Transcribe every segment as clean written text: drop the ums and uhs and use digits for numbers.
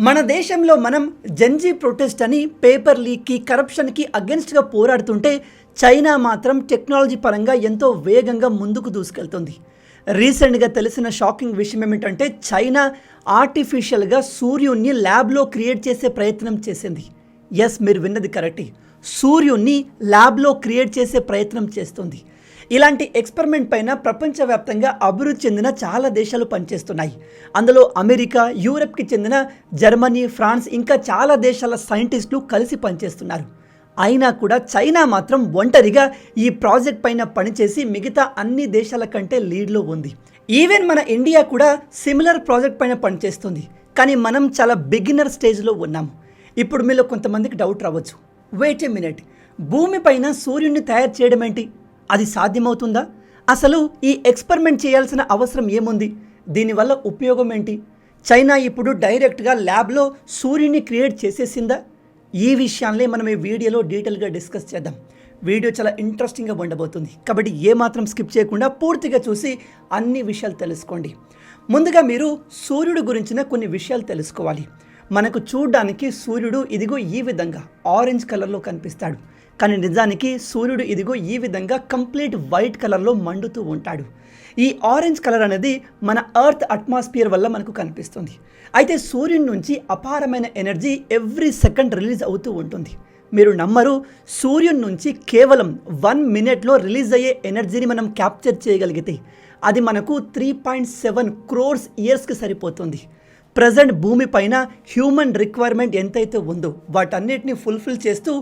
మన దేశంలో మనం జెన్జీ ప్రొటెస్ట్ అని పేపర్ లీక్కి కరప్షన్కి అగెన్స్ట్గా పోరాడుతుంటే చైనా మాత్రం టెక్నాలజీ పరంగా ఎంతో వేగంగా ముందుకు దూసుకెళ్తుంది. రీసెంట్గా తెలిసిన షాకింగ్ విషయం ఏమిటంటే చైనా ఆర్టిఫిషియల్గా సూర్యుడిని ల్యాబ్లో క్రియేట్ చేసే ప్రయత్నం చేసింది. ఎస్, మీరు విన్నది కరెక్టే. సూర్యుడిని ల్యాబ్లో క్రియేట్ చేసే ప్రయత్నం చేస్తుంది. ఇలాంటి ఎక్స్పెరిమెంట్ పైన ప్రపంచవ్యాప్తంగా అభివృద్ధి చెందిన చాలా దేశాలు పనిచేస్తున్నాయి. అందులో అమెరికా, యూరప్కి చెందిన జర్మనీ, ఫ్రాన్స్ ఇంకా చాలా దేశాల సైంటిస్టులు కలిసి పనిచేస్తున్నారు. అయినా కూడా చైనా మాత్రం ఒంటరిగా ఈ ప్రాజెక్ట్ పైన పనిచేసి మిగతా అన్ని దేశాల కంటే లీడ్లో ఉంది. ఈవెన్ మన ఇండియా కూడా సిమిలర్ ప్రాజెక్ట్ పైన పనిచేస్తుంది. కానీ మనం చాలా బిగినర్ స్టేజ్లో ఉన్నాము. ఇప్పుడు మీలో కొంతమందికి డౌట్ రావచ్చు, వెయిట్ ఏ మినిట్, భూమి పైన సూర్యుడిని తయారు చేయడం ఏంటి? అది సాధ్యమవుతుందా? అసలు ఈ ఎక్స్పెరిమెంట్ చేయాల్సిన అవసరం ఏముంది? దీనివల్ల ఉపయోగం ఏంటి? చైనా ఇప్పుడు డైరెక్ట్గా ల్యాబ్లో సూర్యుడిని క్రియేట్ చేసేసిందా? ఈ విషయాన్ని మనం ఈ వీడియోలో డీటెయిల్గా డిస్కస్ చేద్దాం. వీడియో చాలా ఇంట్రెస్టింగ్గా ఉండబోతుంది కాబట్టి ఏమాత్రం స్కిప్ చేయకుండా పూర్తిగా చూసి అన్ని విషయాలు తెలుసుకోండి. ముందుగా మీరు సూర్యుడు గురించిన కొన్ని విషయాలు తెలుసుకోవాలి. మనకు చూడడానికి సూర్యుడు ఇదిగో ఈ విధంగా ఆరెంజ్ కలర్లో కనిపిస్తాడు. కానీ నిజానికి సూర్యుడు ఇదిగో ఈ విధంగా కంప్లీట్ వైట్ కలర్లో మండుతూ ఉంటాడు. ఈ ఆరెంజ్ కలర్ అనేది మన ఎర్త్ అట్మాస్ఫియర్ వల్ల మనకు కనిపిస్తుంది. అయితే సూర్యుని నుంచి అపారమైన ఎనర్జీ ఎవ్రీ సెకండ్ రిలీజ్ అవుతూ ఉంటుంది. మీరు నమ్మరు, సూర్యుని నుంచి కేవలం 1 మినిట్లో రిలీజ్ అయ్యే ఎనర్జీని మనం క్యాప్చర్ చేయగలిగితే అది మనకు 3.7 crores ఇయర్స్కి సరిపోతుంది. ప్రజెంట్ భూమి పైన హ్యూమన్ రిక్వైర్మెంట్ ఎంతైతే ఉందో వాటన్నిటిని ఫుల్ఫిల్ చేస్తూ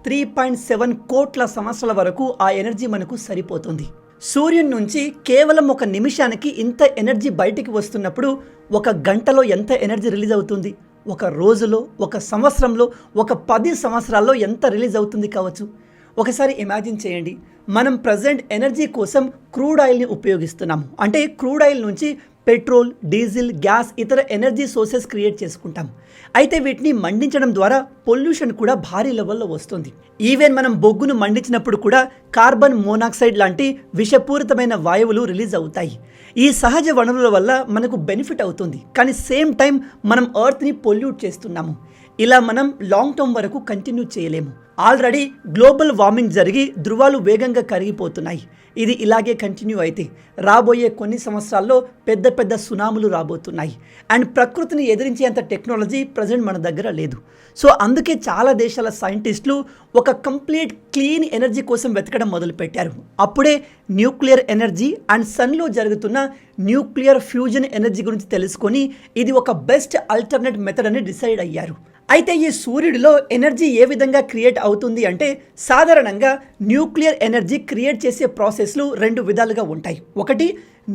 3.7 కోట్ల సంవత్సరాల వరకు ఆ ఎనర్జీ మనకు సరిపోతుంది. సూర్యుని నుంచి కేవలం 1 నిమిషానికి ఇంత ఎనర్జీ బయటికి వస్తున్నప్పుడు 1 గంటలో ఎంత ఎనర్జీ రిలీజ్ అవుతుంది? 1 రోజులో, 1 సంవత్సరంలో, 10 సంవత్సరాల్లో ఎంత రిలీజ్ అవుతుంది కావచ్చు? ఒకసారి ఇమాజిన్ చేయండి. మనం ప్రజెంట్ ఎనర్జీ కోసం క్రూడ్ ఆయిల్ని ఉపయోగిస్తున్నాము. అంటే క్రూడ్ ఆయిల్ నుంచి పెట్రోల్, డీజిల్, గ్యాస్, ఇతర ఎనర్జీ సోర్సెస్ క్రియేట్ చేసుకుంటాం. అయితే వీటిని మండించడం ద్వారా పొల్యూషన్ కూడా భారీ లెవెల్లో వస్తుంది. ఈవెన్ మనం బొగ్గును మండించినప్పుడు కూడా కార్బన్ మోనాక్సైడ్ లాంటి విషపూరితమైన వాయువులు రిలీజ్ అవుతాయి. ఈ సహజ వనరుల వల్ల మనకు బెనిఫిట్ అవుతుంది. కానీ సేమ్ టైం మనం ఎర్త్ని పొల్యూట్ చేస్తున్నాము. ఇలా మనం లాంగ్ టర్మ్ వరకు కంటిన్యూ చేయలేము. ఆల్రెడీ గ్లోబల్ వార్మింగ్ జరిగి ధృవాలు వేగంగా కరిగిపోతున్నాయి. ఇది ఇలాగే కంటిన్యూ అయితే రాబోయే కొన్ని సంవత్సరాల్లో పెద్ద పెద్ద సునాములు రాబోతున్నాయి. అండ్ ప్రకృతిని ఎదిరించేంత టెక్నాలజీ ప్రజెంట్ మన దగ్గర లేదు. సో అందుకే చాలా దేశాల సైంటిస్టులు ఒక కంప్లీట్ క్లీన్ ఎనర్జీ కోసం వెతకడం మొదలుపెట్టారు. అప్పుడే న్యూక్లియర్ ఎనర్జీ అండ్ సన్లో జరుగుతున్న న్యూక్లియర్ ఫ్యూజన్ ఎనర్జీ గురించి తెలుసుకొని ఇది ఒక బెస్ట్ ఆల్టర్నేట్ మెథడ్ అని డిసైడ్ అయ్యారు. అయితే ఈ సూర్యుడిలో ఎనర్జీ ఏ విధంగా క్రియేట్ అవుతుంది అంటే సాధారణంగా న్యూక్లియర్ ఎనర్జీ క్రియేట్ చేసే ప్రాసెస్లు 2 విధాలుగా ఉంటాయి. ఒకటి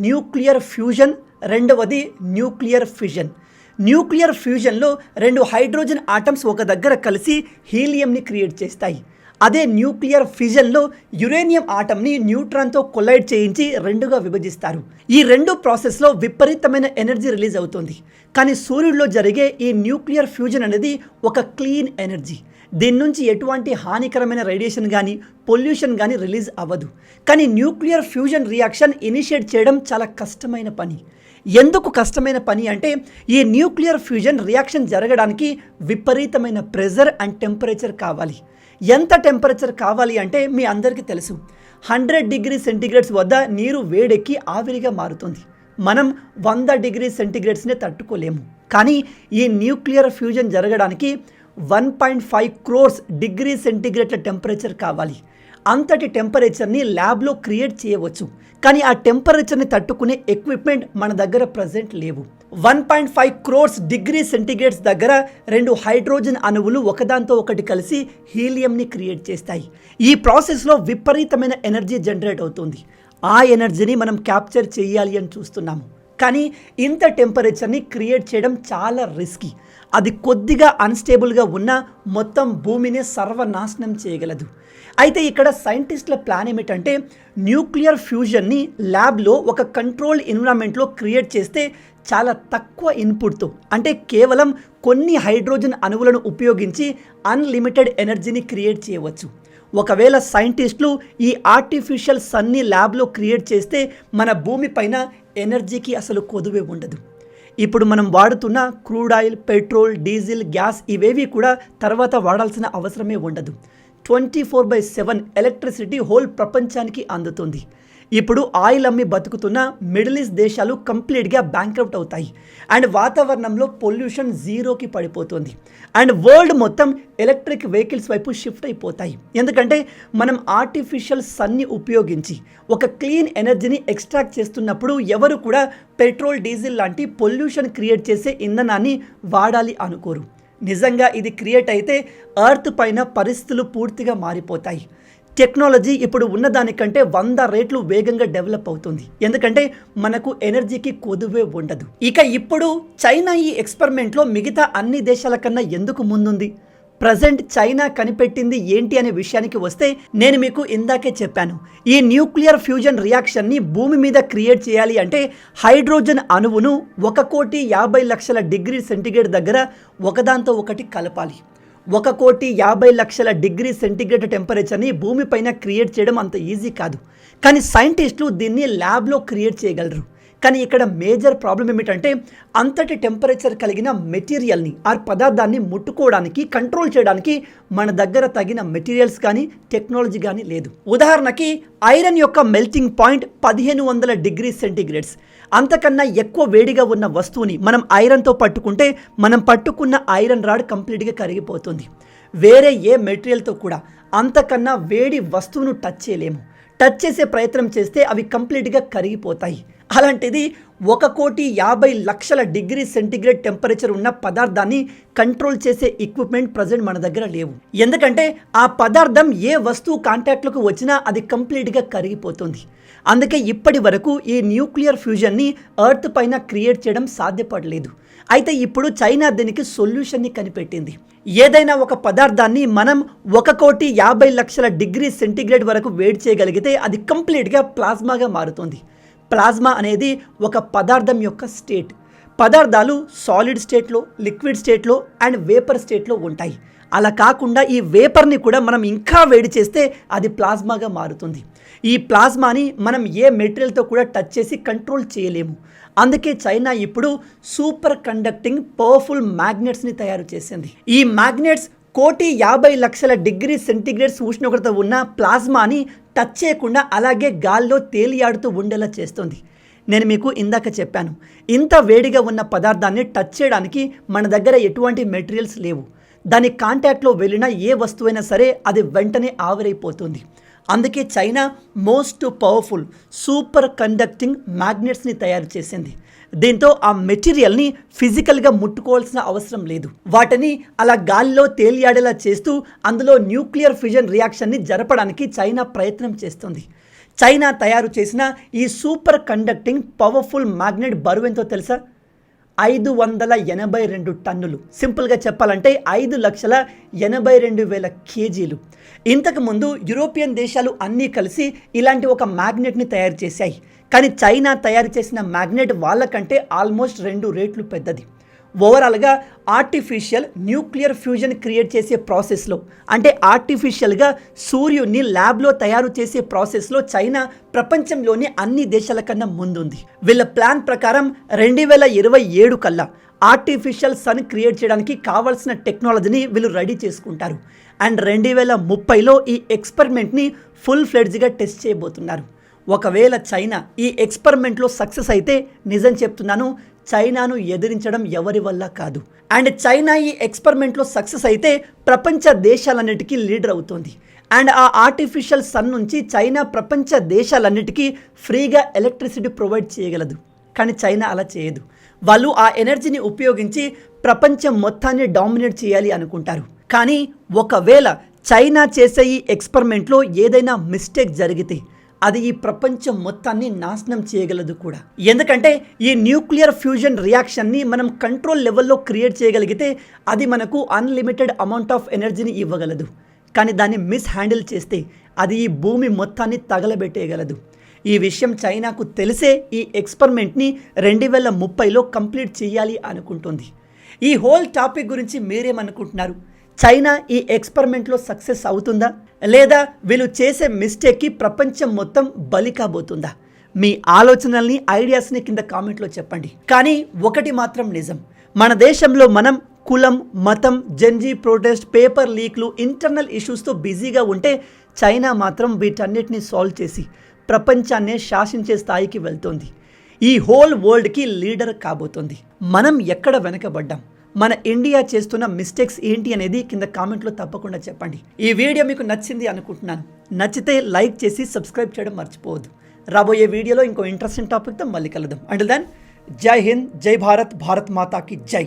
న్యూక్లియర్ ఫ్యూజన్, రెండవది న్యూక్లియర్ ఫిజన్. న్యూక్లియర్ ఫ్యూజన్లో 2 హైడ్రోజన్ ఆటమ్స్ ఒక దగ్గర కలిసి హీలియంని క్రియేట్ చేస్తాయి. అదే న్యూక్లియర్ ఫిజన్లో యురేనియం ఆటంని న్యూట్రాన్తో కొలైడ్ చేయించి 2గా విభజిస్తారు. ఈ 2 ప్రాసెస్లో విపరీతమైన ఎనర్జీ రిలీజ్ అవుతుంది. కానీ సూర్యుడిలో జరిగే ఈ న్యూక్లియర్ ఫ్యూజన్ అనేది ఒక క్లీన్ ఎనర్జీ. దీని నుంచి ఎటువంటి హానికరమైన రేడియేషన్ కానీ పొల్యూషన్ కానీ రిలీజ్ అవ్వదు. కానీ న్యూక్లియర్ ఫ్యూజన్ రియాక్షన్ ఇనిషియేట్ చేయడం చాలా కష్టమైన పని. ఎందుకు కష్టమైన పని అంటే ఈ న్యూక్లియర్ ఫ్యూజన్ రియాక్షన్ జరగడానికి విపరీతమైన ప్రెజర్ అండ్ టెంపరేచర్ కావాలి. ఎంత టెంపరేచర్ కావాలి అంటే మీ అందరికీ తెలుసు, 100 డిగ్రీ సెంటీగ్రేడ్స్ వద్ద నీరు వేడెక్కి ఆవిరిగా మారుతుంది. మనం 100 డిగ్రీ సెంటీగ్రేడ్స్నే తట్టుకోలేము. కానీ ఈ న్యూక్లియర్ ఫ్యూజన్ జరగడానికి 1.5 crores డిగ్రీ సెంటీగ్రేడ్ల టెంపరేచర్ కావాలి. అంతటి టెంపరేచర్ని ల్యాబ్లో క్రియేట్ చేయవచ్చు. కానీ ఆ టెంపరేచర్ని తట్టుకునే ఎక్విప్మెంట్ మన దగ్గర ప్రజెంట్ లేవు. 1.5 crores డిగ్రీ సెంటీగ్రేడ్స్ దగ్గర 2 హైడ్రోజన్ అణువులు ఒకదాంతో ఒకటి కలిసి హీలియంని క్రియేట్ చేస్తాయి. ఈ ప్రాసెస్లో విపరీతమైన ఎనర్జీ జనరేట్ అవుతుంది. ఆ ఎనర్జీని మనం క్యాప్చర్ చేయాలి అని చూస్తున్నాము. కానీ ఇంత టెంపరేచర్ని క్రియేట్ చేయడం చాలా రిస్కీ. అది కొద్దిగా అన్స్టేబుల్గా ఉన్న మొత్తం భూమిని సర్వనాశనం చేయగలదు. అయితే ఇక్కడ సైంటిస్టుల ప్లాన్ ఏమిటంటే న్యూక్లియర్ ఫ్యూజన్ని ల్యాబ్లో ఒక కంట్రోల్డ్ ఎన్విరాన్మెంట్లో క్రియేట్ చేస్తే చాలా తక్కువ ఇన్పుట్తో, అంటే కేవలం కొన్ని హైడ్రోజన్ అణువులను ఉపయోగించి అన్లిమిటెడ్ ఎనర్జీని క్రియేట్ చేయవచ్చు. ఒకవేళ సైంటిస్టులు ఈ ఆర్టిఫిషియల్ సన్ని ల్యాబ్లో క్రియేట్ చేస్తే మన భూమి పైన ఎనర్జీకి అసలు కొదువే ఉండదు. ఇప్పుడు మనం వాడుతున్న crude oil, petrol, diesel, gas ఇవేవి కూడా తర్వాత వాడాల్సిన అవసరమే ఉండదు. 24/7 ఎలక్ట్రిసిటీ హోల్ ప్రపంచానికి అందుతుంది. ఇప్పుడు ఆయిల్ అమ్మి బతుకుతున్న మిడిల్ ఈస్ట్ దేశాలు కంప్లీట్గా బ్యాంక్రప్ట్ అవుతాయి. అండ్ వాతావరణంలో పొల్యూషన్ జీరోకి పడిపోతుంది. అండ్ వరల్డ్ మొత్తం ఎలక్ట్రిక్ వెహికల్స్ వైపు షిఫ్ట్ అయిపోతాయి. ఎందుకంటే మనం ఆర్టిఫిషియల్ సన్ని ఉపయోగించి ఒక క్లీన్ ఎనర్జీని ఎక్స్ట్రాక్ట్ చేస్తున్నప్పుడు ఎవరు కూడా పెట్రోల్, డీజిల్ లాంటి పొల్యూషన్ క్రియేట్ చేసే ఇంధనాన్ని వాడాలి అనుకోరు. నిజంగా ఇది క్రియేట్ అయితే ఎర్త్ పైన పరిస్థితులు పూర్తిగా మారిపోతాయి. టెక్నాలజీ ఇప్పుడు ఉన్నదానికంటే 100 రెట్లు వేగంగా డెవలప్ అవుతుంది. ఎందుకంటే మనకు ఎనర్జీకి కొదువే ఉండదు. ఇక ఇప్పుడు చైనా ఈ ఎక్స్పెరిమెంట్లో మిగతా అన్ని దేశాల కన్నా ఎందుకు ముందుంది? ప్రజెంట్ చైనా కనిపెట్టింది ఏంటి అనే విషయానికి వస్తే నేను మీకు ఇందాకే చెప్పాను. ఈ న్యూక్లియర్ ఫ్యూజన్ రియాక్షన్ని భూమి మీద క్రియేట్ చేయాలి అంటే హైడ్రోజన్ అణువును 1,50,00,000 డిగ్రీ సెంటీగ్రేడ్ దగ్గర ఒకదాంతో ఒకటి కలపాలి. 1,50,00,000 డిగ్రీ సెంటీగ్రేడ్ టెంపరేచర్ని భూమిపైన క్రియేట్ చేయడం అంత ఈజీ కాదు. కానీ సైంటిస్టులు దీన్ని ల్యాబ్లో క్రియేట్ చేయగలరు. కానీ ఇక్కడ మేజర్ ప్రాబ్లం ఏమిటంటే అంతటి టెంపరేచర్ కలిగిన మెటీరియల్ని ఆ పదార్థాన్ని ముట్టుకోవడానికి, కంట్రోల్ చేయడానికి మన దగ్గర తగిన మెటీరియల్స్ కానీ టెక్నాలజీ కానీ లేదు. ఉదాహరణకి ఐరన్ యొక్క మెల్టింగ్ పాయింట్ 1,500 డిగ్రీ సెంటీగ్రేడ్స్. అంతకన్నా ఎక్కువ వేడిగా ఉన్న వస్తువుని మనం ఐరన్తో పట్టుకుంటే మనం పట్టుకున్న ఐరన్ రాడ్ కంప్లీట్గా కరిగిపోతుంది. వేరే ఏ మెటీరియల్తో కూడా అంతకన్నా వేడి వస్తువును టచ్ చేయలేము. టచ్ చేసే ప్రయత్నం చేస్తే అవి కంప్లీట్గా కరిగిపోతాయి. అలాంటిది 1,50,00,000 డిగ్రీ సెంటీగ్రేడ్ టెంపరేచర్ ఉన్న పదార్థాన్ని కంట్రోల్ చేసే ఎక్విప్మెంట్ ప్రజెంట్ మన దగ్గర లేవు. ఎందుకంటే ఆ పదార్థం ఏ వస్తువు కాంటాక్ట్లోకి వచ్చినా అది కంప్లీట్గా కరిగిపోతుంది. అందుకే ఇప్పటి వరకు ఈ న్యూక్లియర్ ఫ్యూజన్ని ఎర్త్ పైన క్రియేట్ చేయడం సాధ్యపడలేదు. అయితే ఇప్పుడు చైనా దీనికి సొల్యూషన్ని కనిపెట్టింది. ఏదైనా ఒక పదార్థాన్ని మనం 1,50,00,000 డిగ్రీ సెంటీగ్రేడ్ వరకు వేడి చేయగలిగితే అది కంప్లీట్గా ప్లాస్మాగా మారుతుంది. ప్లాస్మా అనేది ఒక పదార్థం యొక్క స్టేట్. పదార్థాలు సాలిడ్ స్టేట్లో, లిక్విడ్ స్టేట్లో అండ్ వేపర్ స్టేట్లో ఉంటాయి. అలా కాకుండా ఈ వేపర్ని కూడా మనం ఇంకా వేడి చేస్తే అది ప్లాస్మాగా మారుతుంది. ఈ ప్లాస్మాని మనం ఏ మెటీరియల్తో కూడా టచ్ చేసి కంట్రోల్ చేయలేము. అందుకే చైనా ఇప్పుడు సూపర్ కండక్టింగ్ పవర్ఫుల్ మ్యాగ్నెట్స్ని తయారు చేసింది. ఈ మ్యాగ్నెట్స్ 1,50,00,000 డిగ్రీ సెంటీగ్రేడ్స్ ఉష్ణోగ్రత ఉన్న ప్లాస్మాని టచ్ చేయకుండా అలాగే గాల్లో తేలియాడుతూ ఉండేలా చేస్తుంది. నేను మీకు ఇందాక చెప్పాను, ఇంత వేడిగా ఉన్న పదార్థాన్ని టచ్ చేయడానికి మన దగ్గర ఎటువంటి మెటీరియల్స్ లేవు. దాని కాంటాక్ట్లో వెళ్ళిన ఏ వస్తువైనా సరే అది వెంటనే ఆవిరైపోతుంది. అందుకే China most powerful superconducting మ్యాగ్నెట్స్ని తయారు చేసింది. దీంతో ఆ మెటీరియల్ని ఫిజికల్గా ముట్టుకోవాల్సిన అవసరం లేదు. వాటిని అలా గాల్లో తేలియాడేలా చేస్తూ అందులో న్యూక్లియర్ ఫ్యూజన్ రియాక్షన్ని జరపడానికి చైనా ప్రయత్నం చేస్తుంది. చైనా తయారు చేసిన ఈ సూపర్ కండక్టింగ్ పవర్ఫుల్ మ్యాగ్నెట్ బరువెంతో తెలుసా? 582 టన్నులు. సింపుల్గా చెప్పాలంటే 5,82,000 కేజీలు. ఇంతకుముందు యూరోపియన్ దేశాలు అన్నీ కలిసి ఇలాంటి ఒక మ్యాగ్నెట్ని తయారు చేశాయి. కానీ చైనా తయారు చేసిన మ్యాగ్నెట్ వాళ్ళకంటే ఆల్మోస్ట్ 2 రెట్లు పెద్దది. ఓవరాల్గా ఆర్టిఫిషియల్ న్యూక్లియర్ ఫ్యూజన్ క్రియేట్ చేసే ప్రాసెస్లో, అంటే ఆర్టిఫిషియల్గా సూర్యుడిని ల్యాబ్లో తయారు చేసే ప్రాసెస్లో చైనా ప్రపంచంలోని అన్ని దేశాల కన్నా ముందుంది. వీళ్ళ ప్లాన్ ప్రకారం 2027 కల్లా ఆర్టిఫిషియల్ సన్ క్రియేట్ చేయడానికి కావాల్సిన టెక్నాలజీని వీళ్ళు రెడీ చేసుకుంటారు. అండ్ 2030లో ఈ ఎక్స్పెరిమెంట్ని ఫుల్ ఫ్లెడ్జ్గా టెస్ట్ చేయబోతున్నారు. ఒకవేళ చైనా ఈ ఎక్స్పెరిమెంట్లో సక్సెస్ అయితే నిజం చెప్తున్నాను, చైనాను ఎదిరించడం ఎవరి వల్ల కాదు. అండ్ చైనా ఈ ఎక్స్పెరిమెంట్లో సక్సెస్ అయితే ప్రపంచ దేశాలన్నిటికీ లీడర్ అవుతుంది. అండ్ ఆ ఆర్టిఫిషియల్ సన్ నుంచి చైనా ప్రపంచ దేశాలన్నిటికీ ఫ్రీగా ఎలక్ట్రిసిటీ ప్రొవైడ్ చేయగలదు. కానీ చైనా అలా చేయదు. వాళ్ళు ఆ ఎనర్జీని ఉపయోగించి ప్రపంచం మొత్తాన్ని డామినేట్ చేయాలి అనుకుంటారు. కానీ ఒకవేళ చైనా చేసే ఈ ఎక్స్పెరిమెంట్లో ఏదైనా మిస్టేక్ జరిగితే అది ఈ ప్రపంచం మొత్తాన్ని నాశనం చేయగలదు కూడా. ఎందుకంటే ఈ న్యూక్లియర్ ఫ్యూజన్ రియాక్షన్ని మనం కంట్రోల్ లెవెల్లో క్రియేట్ చేయగలిగితే అది మనకు అన్లిమిటెడ్ అమౌంట్ ఆఫ్ ఎనర్జీని ఇవ్వగలదు. కానీ దాన్ని మిస్ హ్యాండిల్ చేస్తే అది ఈ భూమి మొత్తాన్ని తగలబెట్టేయగలదు. ఈ విషయం చైనాకు తెలిసే ఈ ఎక్స్పెరిమెంట్ని 2030లో కంప్లీట్ చేయాలి అనుకుంటుంది. ఈ హోల్ టాపిక్ గురించి మీరేమనుకుంటున్నారు? చైనా ఈ ఎక్స్పెరిమెంట్లో సక్సెస్ అవుతుందా, లేదా వీళ్ళు చేసే మిస్టేక్కి ప్రపంచం మొత్తం బలి కాబోతుందా? మీ ఆలోచనల్ని ఐడియాస్ని కింద కామెంట్లో చెప్పండి. కానీ ఒకటి మాత్రం నిజం, మన దేశంలో మనం కులం, మతం, జెన్జీ ప్రొటెస్ట్, పేపర్ లీక్లు, ఇంటర్నల్ ఇష్యూస్తో బిజీగా ఉంటే చైనా మాత్రం వీటన్నిటిని సాల్వ్ చేసి ప్రపంచాన్నే శాసించే స్థాయికి వెళ్తోంది. ఈ హోల్ వరల్డ్కి లీడర్ కాబోతోంది. మనం ఎక్కడ వెనకబడ్డాం, మన ఇండియా చేస్తున్న మిస్టేక్స్ ఏంటి అనేది కింద కామెంట్లో తప్పకుండా చెప్పండి. ఈ వీడియో మీకు నచ్చింది అనుకుంటున్నాను. నచ్చితే లైక్ చేసి సబ్స్క్రైబ్ చేయడం మర్చిపోవద్దు. రాబోయే వీడియోలో ఇంకో ఇంట్రెస్టింగ్ టాపిక్తో మళ్ళీ కలుద్దాం. అంటిల్ దెన్, జై హింద్, జై భారత్, భారత్ మాతాకి జై.